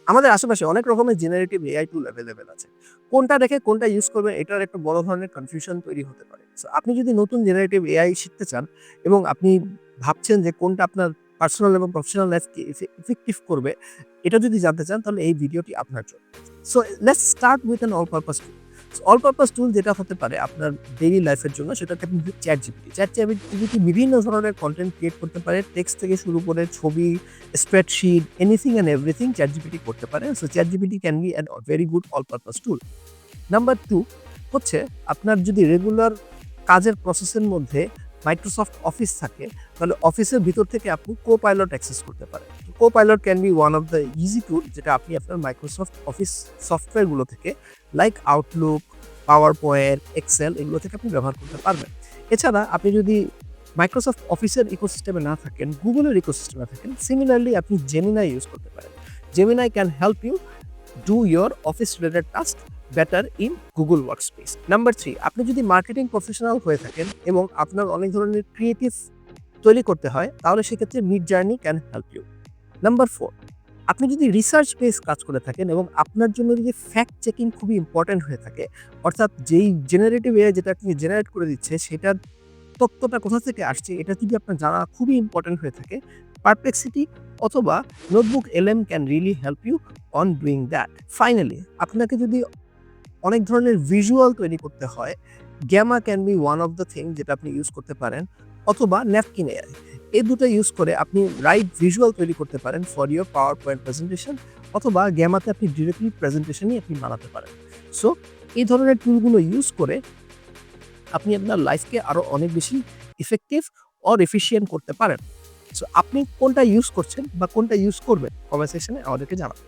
আমাদের আশেপাশে অনেক রকমের জেনারেটিভ এআই টুল অ্যাভেলেবেল আছে। কোনটা রেখে কোনটা ইউজ করবেন এটার একটা বড় ধরনের কনফিউশন তৈরি হতে পারে। সো আপনি যদি নতুন জেনারেটিভ এআই শিখতে চান এবং আপনি ভাবছেন যে কোনটা আপনার পার্সোনাল এবং প্রফেশনাল লাইফকে ইফেক্টিভ করবে, এটা যদি জানতে চান তাহলে এই ভিডিওটি আপনার জন্য। So let's start with an all purpose tool. All purpose tool যেটা হতে পারে আপনার ডেইলি লাইফের জন্য সেটাকে আপনি চ্যাটজিপিটি। চ্যাটজিপিটি বিভিন্ন ধরনের কনটেন্ট ক্রিয়েট করতে পারে। টেক্সট থেকে শুরু করে ছবি, spreadsheet, anything and everything ChatGPT করতে পারে। So ChatGPT can be an very good all purpose tool. Number 2 হচ্ছে আপনার যদি রেগুলার কাজের প্রসেসের মধ্যে মাইক্রোসফট অফিস থাকে, তাহলে অফিসের ভিতর থেকে আপনি Copilot অ্যাক্সেস করতে পারেন। Copilot can be one of the easy tool যেটা আপনি আপনার মাইক্রোসফট অফিস সফটওয়্যারগুলো থেকে like Outlook, PowerPoint, Excel এগুলো থেকে আপনি ব্যবহার করতে পারবেন। এছাড়া আপনি যদি মাইক্রোসফট অফিসের ইকোসিস্টেমে না থাকেন, গুগলের ইকোসিস্টেমে থাকেন, সিমিলারলি আপনি Gemini ইউজ করতে পারেন। Gemini can help you do your office related task better in Google Workspace. Number 3, আপনি যদি মার্কেটিং প্রফেশনাল হয়ে থাকেন এবং আপনার অনেক ধরনের ক্রিয়েটিভ তৈরি করতে হয়, তাহলে সেক্ষেত্রে Midjourney can help you. Number 4, আপনি যদি রিসার্চ বেস কাজ করে থাকেন এবং আপনার জন্য যদি ফ্যাক্ট চেকিং খুবই ইম্পর্টেন্ট হয়ে থাকে, অর্থাৎ যেই জেনারেটিভ এআই যেটা আপনি জেনারেট করে দিচ্ছে সেটার তথ্যটা কোথা থেকে আসছে এটা যদি আপনার জানা খুবই ইম্পর্টেন্ট হয়ে থাকে, পারপ্লেক্সিটি অথবা NotebookLM can really help you on doing that. Finally আপনাকে যদি অনেক ধরনের ভিজুয়াল তৈরি করতে হয়, Gamma can be one of the thing যেটা আপনি ইউজ করতে পারেন, অথবা ন্যাপকিন এআই। এই দুটো ইউজ করে আপনি রাইট ভিজুয়াল তৈরি করতে পারেন for your power point presentation, অথবা গ্যামাতে আপনি ডিরেক্টলি প্রেজেন্টেশনই আপনি বানাতে পারেন। সো এই ধরনের টুলগুলো ইউজ করে আপনি আপনার লাইফকে আরো অনেক বেশি ইফেক্টিভ অর এফিশিয়েন্ট করতে পারেন। সো আপনি কোনটা ইউজ করছেন বা কোনটা ইউজ করবেন কমেন্ট সেকশনে আমাদেরকে জানান।